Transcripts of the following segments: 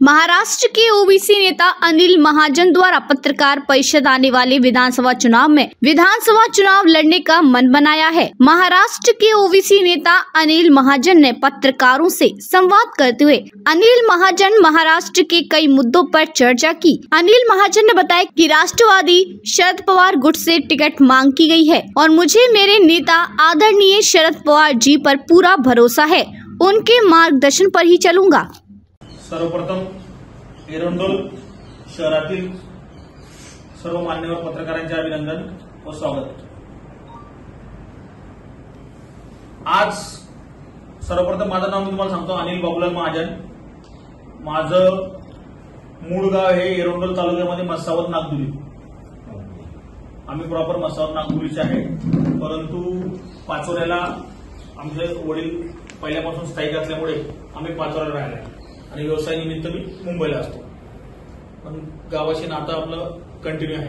महाराष्ट्र के OBC नेता अनिल महाजन द्वारा पत्रकार परिषद आने वाले विधानसभा चुनाव में विधानसभा चुनाव लड़ने का मन बनाया है। महाराष्ट्र के ओबीसी नेता अनिल महाजन ने पत्रकारों से संवाद करते हुए अनिल महाजन महाराष्ट्र के कई मुद्दों पर चर्चा की। अनिल महाजन ने बताया कि राष्ट्रवादी शरद पवार गुट से टिकट मांग की गई है और मुझे मेरे नेता आदरणीय शरद पवार जी पर पूरा भरोसा है, उनके मार्गदर्शन पर ही चलूंगा। सर्वप्रथम एरंडोल शहरातील सर्व मान्यवर पत्रकारांचे अभिनंदन व स्वागत। आज सर्वप्रथम माझं नाव मी तुम्हाला सांगतो, अनिल बाबूलाल महाजन। माझं मूळ गाव हे एरंडोल तालुक्यामध्ये मस्सावत नागदुली। आम्ही प्रॉपर मस्सावत नागदुलीचे आहे, परंतु पाचोऱ्याला आमचे वडील पहिल्यापासून स्थायिक असल्यामुळे आम्ही पाचोऱ्याला राहिलो आणि व्यवसाय निमित्त मी मुंबईला असतो, पण गावाशी नातं आपलं कंटिन्यू आहे।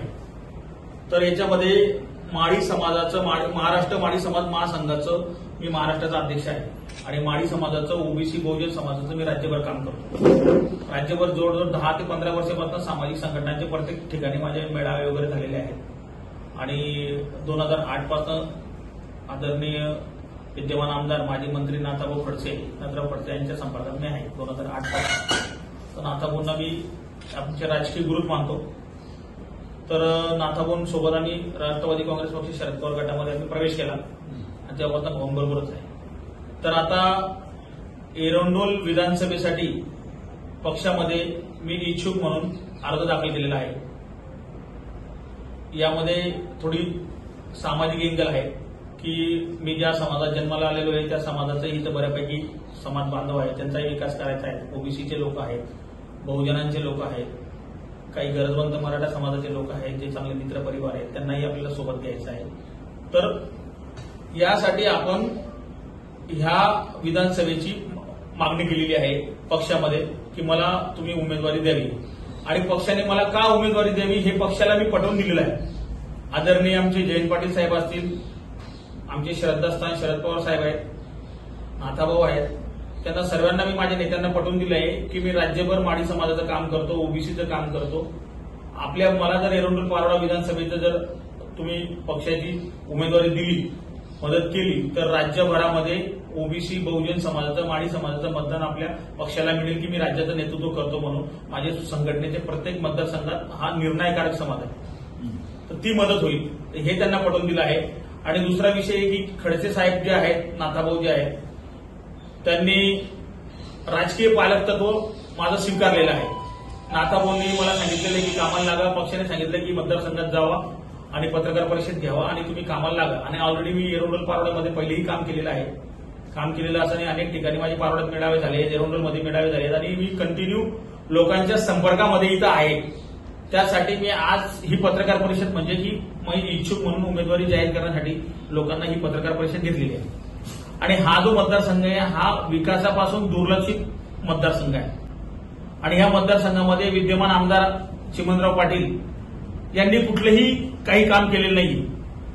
तर याच्यामध्ये माळी समाजाचं महाराष्ट्र माळी समाज महासंघाचं मी महाराष्ट्राचा अध्यक्ष आहे आणि माळी समाजाचं ओबीसी बहुजन समाजाचं मी राज्यभर काम करतो। राज्यभर जवळजवळ 10 ते 15 वर्षापासून सामाजिक संघटनांचे प्रत्येक ठिकाणी माझे मेळावे वगैरे झालेले आहेत आणि 2008 पासून आदरणीय विद्यमान आमदार माजी मंत्री नाथाभाऊ खडसे यांच्या संपर्कात मी आहे 2008 पासून। तर नाथाभाऊंना मी आमचे राजकीय गुरु मानतो। तर नाथाभाऊंसोबत आम्ही राष्ट्रवादी काँग्रेस पक्ष शरद पवार गटामध्ये आम्ही प्रवेश केला आणि तेव्हापासून भाऊंबरोबरच आहे। तर आता एरंडोल विधानसभेसाठी पक्षामध्ये मी इच्छुक म्हणून अर्ज दाखल केलेला आहे। यामध्ये थोडी सामाजिक एंगल आहे की मी ज्या समाजात जन्माला आलेलो आहे त्या समाजाचाही इथं बऱ्यापैकी समाज बांधव आहे, त्यांचाही विकास करायचा आहे। ओबीसीचे लोक आहेत, बहुजनांचे लोक आहेत, काही गरजवंत मराठा समाजाचे लोक आहेत, जे चांगले मित्र परिवार आहेत, त्यांनाही आपल्याला सोबत घ्यायचं आहे। तर यासाठी आपण ह्या विधानसभेची मागणी केलेली आहे पक्षामध्ये की मला तुम्ही उमेदवारी द्यावी आणि पक्षाने मला का उमेदवारी द्यावी हे पक्षाला मी पटवून दिलेलं आहे। आदरणीय आमचे जयंत पाटील साहेब असतील, आमचे श्रद्धास्थान शरद पवार साहेब आहेत, नाथाभाऊ आहेत, त्यांना सर्वांना मी माझ्या नेत्यांना पटवून दिलं आहे की मी राज्यभर माळी समाजाचं काम करतो, ओबीसीचं काम करतो। मला जर एरंडोल पारोळा विधानसभेचं जर तुम्ही पक्षाची उमेदवारी दिली, मदत केली, तर राज्यभरामध्ये ओबीसी बहुजन समाजाचं माळी समाजाचं मतदान आपल्या पक्षाला मिळेल की मी राज्याचं नेतृत्व करतो म्हणून माझ्या संघटनेचे प्रत्येक मतदारसंघात हा निर्णायकारक समाज आहे, तर ती मदत होईल हे त्यांना पटवून दिलं आहे। आणि दुसरा विषय की खडसे साहेब जे आहेत, नाथाभाऊ जे आहेत, त्यांनी राजकीय पालकत्व माझं स्वीकारलेलं आहे। नाथाभाऊंनी मला सांगितलेलं की कामाला लागा, पक्षाने सांगितलं की मतदारसंघात जावा आणि पत्रकार परिषद घ्यावा आणि तुम्ही कामाला लागा। आणि ऑलरेडी मी एरंडोल पारोळ्यामध्ये पहिलेही काम केलेलं आहे। काम केलेलं असताना अनेक ठिकाणी माझे पारोळ्यात मेळावे झाले, एरंडोलमध्ये मेळावे झाले आणि मी कंटिन्यू लोकांच्या संपर्कामध्ये इथं आहे। त्यासाठी मी आज ही पत्रकार परिषद म्हणजे की मी इच्छुक म्हणून उमेदवारी जाहीर करण्यासाठी लोकांना ही पत्रकार परिषद घेतलेली आहे। आणि हा जो मतदारसंघ आहे हा विकासापासून दुर्लक्षित मतदारसंघ आहे आणि ह्या मतदारसंघामध्ये विद्यमान आमदार चिमणराव पाटील यांनी कुठलेही काही काम केलेलं नाही।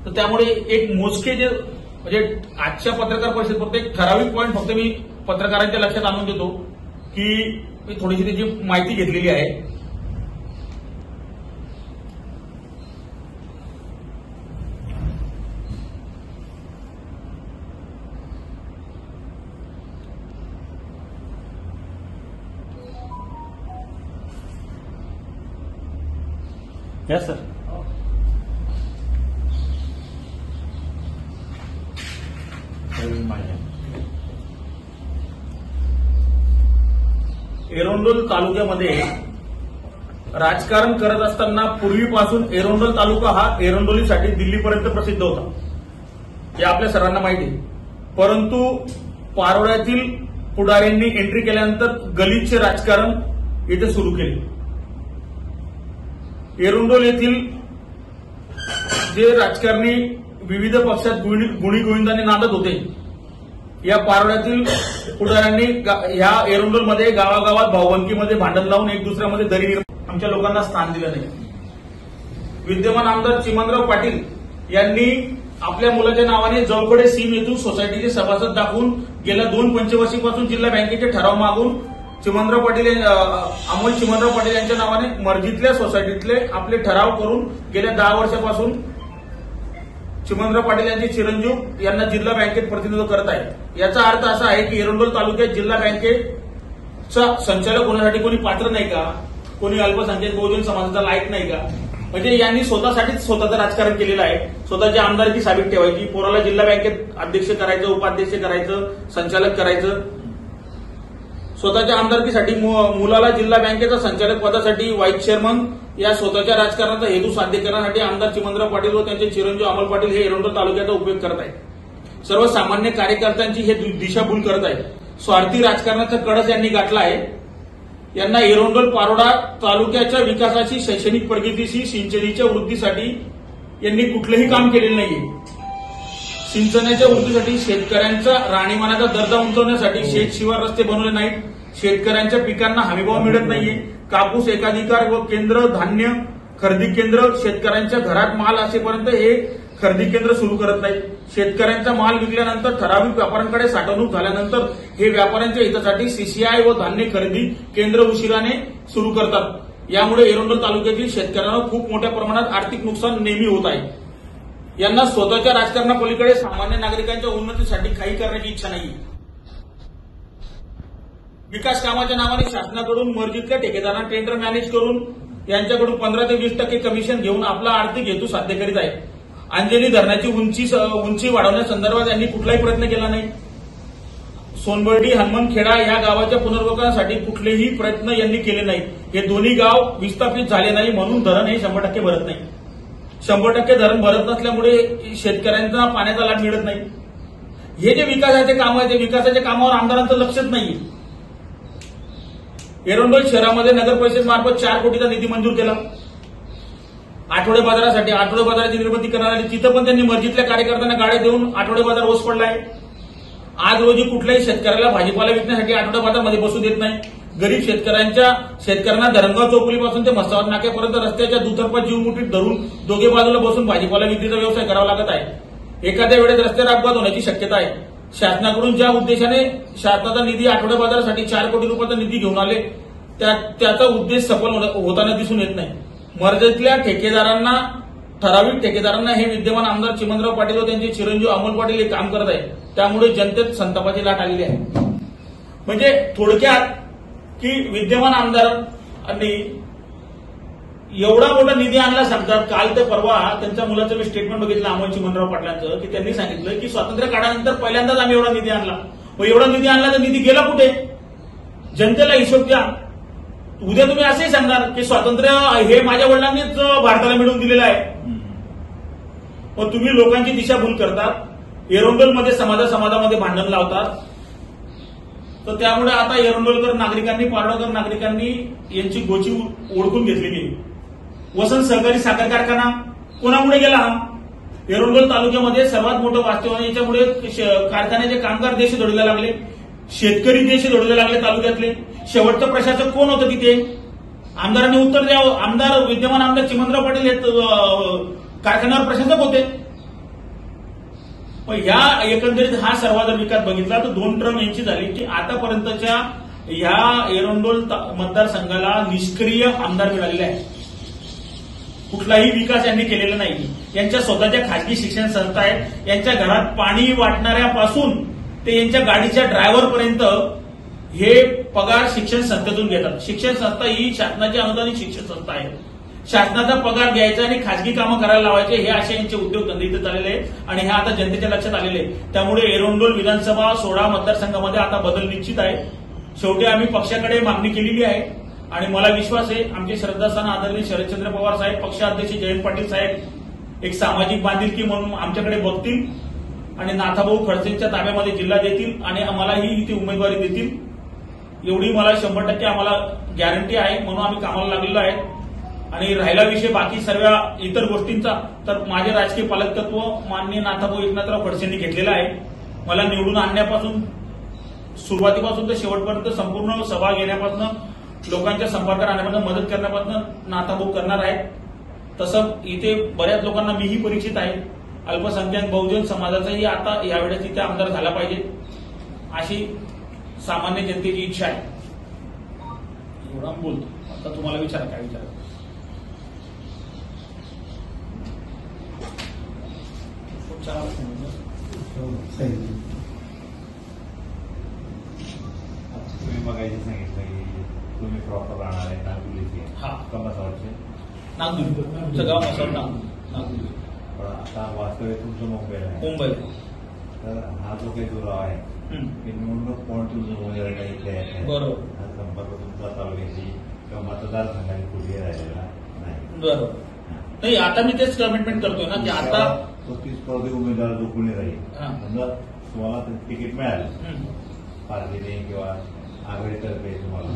तर त्यामुळे एक मोजके जे म्हणजे आजच्या पत्रकार परिषद फक्त एक ठराविक पॉईंट फक्त मी पत्रकारांच्या लक्षात आणून देतो की मी थोडीशी त्याची माहिती घेतलेली आहे। Yes sir. एरंडोल तालुक्यामध्ये राजकारण करत असताना पूर्वीपासून एरंडोल तालुका हा एरंडोलीसाठी दिल्लीपर्यंत प्रसिद्ध होता, हे आपल्या सर्वांना माहिती आहे। परंतु पारोळ्यातील पुढाऱ्यांनी एंट्री केल्यानंतर गलिच्छ राजकारण इथे सुरू केले। एरंडोल येथील जे राजकारणी विविध पक्षात गुणी गोविंदाने नांदत होते, या पारोळ्यातील पुढाऱ्यांनी ह्या एरंडोलमध्ये गावागावात भाऊबंदकीमध्ये भांडण लावून एक दुसऱ्यामध्ये दरी आमच्या लोकांना स्थान दिलं नाही। विद्यमान आमदार चिमणराव पाटील यांनी आपल्या मुलाच्या नावाने जवळकडे सीम येथून सोसायटीचे सभासद दाखवून गेल्या 2 पंचवर्षीपासून जिल्हा बँकेचे ठराव मागून चिमणराव पाटील अमोल चिमणराव पाटील यांच्या नावाने मर्जीतल्या सोसायटीतले आपले ठराव करून गेल्या 10 वर्षापासून चिमणराव पाटील यांचे चिरंजीव यांना जिल्हा बँकेत प्रतिनिधित्व करत आहेत। याचा अर्थ असा आहे की एरंडोल तालुक्यात जिल्हा बँकेचा संचालक होण्यासाठी कोणी पात्र नाही का, कोणी अल्पसंख्याक बहुजन समाजाचा लायक नाही का? म्हणजे यांनी स्वतःसाठीच स्वतःचं राजकारण केलेलं आहे। स्वतःची आमदारकी साबित ठेवायची, पोराला जिल्हा बँकेत अध्यक्ष करायचं, उपाध्यक्ष करायचं, संचालक करायचं, स्वतःच्या आमदारकीसाठी मुलाला जिल्हा बँकेचा संचालक पदासाठी व्हाईस चेअरमन या स्वतःच्या राजकारणाचा हेतू साध्य करण्यासाठी आमदार चिमणराव पाटील व त्यांचे चिरंजीव अमोल पाटील हे एरंडोल तालुक्याचा उपयोग करत आहेत। सर्वसामान्य कार्यकर्त्यांची हे दिशाभूल करत आहेत। स्वार्थी राजकारणाचा कळस यांनी गाठला आहे। यांना एरंडोल पारोडा तालुक्याच्या विकासाची, शैक्षणिक प्रगतीशी, सिंचनाच्या वृद्धीसाठी यांनी कुठलंही काम केलेलं नाहीये। सिंचनाच्या वृद्धीसाठी, शेतकऱ्यांचा राहणीमानाचा दर्जा उंचावण्यासाठी शेत शिवार रस्ते बनवले नाहीत, शेतकऱ्यांच्या पिकांना हमीभाव मिळत नाहीये, कापूस एकाधिकार व केंद्र, धान्य खरेदी केंद्र, शेतकऱ्यांच्या घरात माल असेपर्यंत हे खरेदी केंद्र सुरू करत नाहीत, शेतकऱ्यांचा माल विकल्यानंतर ठराविक व्यापाऱ्यांकडे साठवणूक झाल्यानंतर हे व्यापाऱ्यांच्या हितासाठी सीसीआय व धान्य खरेदी केंद्र उशिराने सुरू करतात। यामुळे एरंडोल तालुक्यातील शेतकऱ्यांना खूप मोठ्या प्रमाणात आर्थिक नुकसान नेहमी होत आहे। यांना स्वतःच्या राजकारणापलीकडे सामान्य नागरिकांच्या उन्नतीसाठी काही करण्याची इच्छा नाही। विकास कामाच्या नावाने शासनाकडून मर्जीतल्या ठेकेदारांना टेंडर मॅनेज करून यांच्याकडून 15 ते 20% कमिशन घेऊन आपला आर्थिक हेतू साध्य करीत आहे। अंजनी धरणाची उंची वाढवण्यासंदर्भात यांनी कुठलाही प्रयत्न केला नाही। सोनबर्डी, हनुमंतखेडा या गावाच्या पुनर्वसनासाठी कुठलेही प्रयत्न यांनी केले नाहीत। हे दोन्ही गाव विस्थापित झाले नाही म्हणून धरण हे 100% भरत नाही। 100% धरण भरत नसल्यामुळे शेतकऱ्यांना पाण्याचा लाभ मिळत नाही। हे जे विकासाचे काम आहे, ते विकासाच्या कामावर आमदारांचं लक्षच नाही। एरंडोल शहरामध्ये नगर परिषदेमार्फत 4 कोटीचा निधी मंजूर केला आठवडे बाजारासाठी। आठवडे बाजाराची निर्मिती करणारी तिथं पण त्यांनी मर्जीतल्या कार्यकर्त्यांना गाड्या देऊन आठवडे बाजार ओस पडलाय। आज रोजी कुठल्याही शेतकऱ्याला भाजीपाला विकण्यासाठी आठवडे बाजारमध्ये बसू देत नाही। गरीब शेतकऱ्यांना धरणगाव चौफुलीपासून ते मसावत नाक्यापर्यंत रस्त्याच्या दुतर्फा जीव मुठीत धरून दोघे बाजूला बसून भाजीपाला विक्रीचा व्यवसाय करावा लागत आहे। एखाद्या वेळेस रस्त्यावर अपघात होण्याची शक्यता आहे। शासनाकडून ज्या उद्देशाने शासनाचा निधी आठवडे बाजारासाठी 4 कोटी रुपयाचा निधी घेऊन आले त्याचा उद्देश सफल होताना दिसून येत नाही। मर्जीतल्या ठराविक ठेकेदारांना हे विद्यमान आमदार चिमणराव पाटील व त्यांचे चिरंजीव अमोल पाटील हे काम करत आहेत। त्यामुळे जनतेत संतापाची लाट आलेली आहे। म्हणजे थोडक्यात की विद्यमान आमदारांनी एवढा मोठा निधी आणला सांगतात। काल ते परवा त्यांच्या मुलाचं मी स्टेटमेंट बघितलं अमोल चिमणराव पाटलांचं, की त्यांनी सांगितलं की स्वातंत्र्य काळानंतर पहिल्यांदाच आम्ही एवढा निधी आणला। मग एवढा निधी आणला तर निधी गेला कुठे? जनतेला हिशोब द्या। उद्या तुम्ही असंही सांगणार की स्वातंत्र्य हे माझ्या वडिलांनीच भारताला मिळवून दिलेलं आहे। मग तुम्ही लोकांची दिशाभूल करतात, एरंडोलमध्ये समाजामध्ये भांडण लावतात। तर त्यामुळे आता एरंडोलकर नागरिकांनी, पारडोकर नागरिकांनी यांची गोची ओळखून घेतलेली आहे। वसंत सहकारी साखर कारखाना कोणामुळे गेला? एरंडोल तालुक्यामध्ये सर्वात मोठं वास्तव आहे। याच्यामुळे कारखान्याचे कामगार देश जोडले लागले, शेतकरी देश जोडले लागले तालुक्यातले। शेवटचं प्रशासक कोण होतं तिथे? आमदारांनी उत्तर द्यावं। विद्यमान आमदार चिमणराव पाटील हे कारखान्यावर प्रशासक होते। या एकंदरीत हा सर्व जर विकास बघितला तर 2 टर्म यांची झाली की आतापर्यंतच्या या एरंडोल मतदारसंघाला निष्क्रिय आमदार मिळालेले आहे। कुठलाही विकास यांनी केलेला नाही। यांच्या स्वतःच्या खासगी शिक्षण संस्था आहेत। यांच्या घरात पाणी वाटणाऱ्यापासून ते यांच्या गाडीच्या ड्रायव्हरपर्यंत हे पगार शिक्षण संस्थेतून घेतात। शिक्षण संस्था ही शासनाची अनुदानित शिक्षण संस्था आहे। शासनाचा पगार घ्यायचा आणि खासगी कामं करायला लावायचे हे असे यांचे उद्योगधंदे इथे झालेले आहेत आणि हे आता जनतेच्या लक्षात आलेले आहे। त्यामुळे एरंडोल विधानसभा 16 मतदारसंघामध्ये आता बदल निश्चित आहे। शेवटी आम्ही पक्षाकडे मागणी केलेली आहे आणि मला विश्वास आहे आमचे श्रद्धास्थान आदरणीय शरदचंद्र पवार साहेब, पक्षाध्यक्ष जयंत पाटील साहेब एक सामाजिक बांधिलकी म्हणून आमच्याकडे बघतील आणि नाथाभाऊ खडसेंच्या ताब्यामध्ये जिल्हा देतील आणि आम्हालाही इथे उमेदवारी देतील, एवढी मला 100% आम्हाला गॅरंटी आहे। म्हणून आम्ही कामाला लागलेलो आहे। आणि राहिला विषय बाकी सर्व इतर गोष्टींचा तर माझे राजकीय पालकत्व माननीय नाथाभाऊ एकनाथराव खडसेंनी घेतलेलं आहे। मला निवडून आणण्यापासून सुरुवातीपासून तर शेवटपर्यंत संपूर्ण सभा घेण्यापासून, लोकांच्या संपर्कात आणण्यापासून, मदत करण्यापासून नाथाभाऊ करणार आहेत। तसं इथे बऱ्याच लोकांना मीही परिचित आहे। अल्पसंख्याक बहुजन समाजाचाही आता यावेळेस इथे आमदार झाला पाहिजे अशी सामान्य जनतेची इच्छा आहे। एवढा बोलतो. आता तुम्हाला विचारा काय विचारा. तुम्ही मगाशी सांगितलं की तुम्ही प्रॉपर राहणार आहे नागपुरीचे. हा. कमासावरचे नागपूर. तुमचं गाव मसाव नागपूर. पण आता वास्तविक तुमचं मुंबईला आहे. मुंबईला. तर हा जो काही दुरावा आहे की निवडणूक कोण तुमचं मुंबईला इथे आहे. बरोबर. हा संपर्क तुमचा तालुक्याची किंवा मतदारसंघाची कुठेही राहिलेला नाही. बरोबर. नाही आता मी तेच कमिटमेंट करतोय ना की आता तो 30 पदवी उमेदवार जो कोणी राहील हा. समजा तुम्हाला तिकीट मिळालं पार्टीने किंवा आघाडीतर्फे तुम्हाला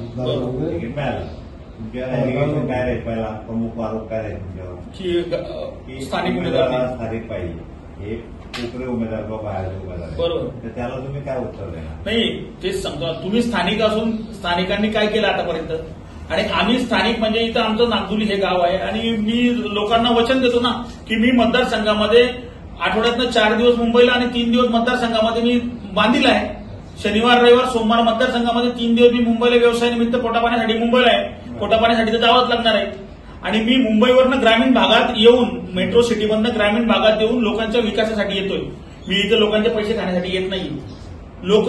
तिकीट मिळालं, तुमच्या ऍलिगेशन काय राहील, पहिला प्रमुख आरोप काय राहील तुमच्यावर की स्थानिक उमेदवार स्थानिक पाहिजे. हे कोकरे उमेदवार किंवा बाहेरचे उमेदवार बरोबर. तर त्याला तुम्ही काय उत्तर देणार. नाही तेच सांगतो. तुम्ही स्थानिक असून स्थानिकांनी काय केलं आतापर्यंत, आणि आम्ही स्थानिक म्हणजे इथं आमचं नागदुली हे गाव आहे आणि मी लोकांना वचन देतो ना की मी मतदारसंघामध्ये आठवड्यातनं 4 दिवस मुंबईला आणि 3 दिवस मतदारसंघामध्ये मी बांधील आहे. शनिवार रविवार सोमवार मतदारसंघामध्ये 3 दिवस मी मुंबईला व्यवसायानिमित्त पोटापाण्यासाठी मुंबईला आहे. पोटापाण्यासाठी तर जावंच लागणार आहे. आणि मी मुंबईवरनं ग्रामीण भागात येऊन मेट्रो सिटीमधनं ग्रामीण भागात येऊन लोकांच्या विकासासाठी येतोय. मी इथं लोकांचे पैसे खाण्यासाठी येत नाही. लोक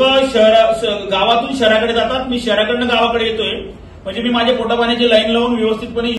गावातून शहराकडे जातात, मी शहराकडनं गावाकडे येतोय. म्हणजे मी माझ्या पोटापाण्याची लाईन लावून व्यवस्थितपणे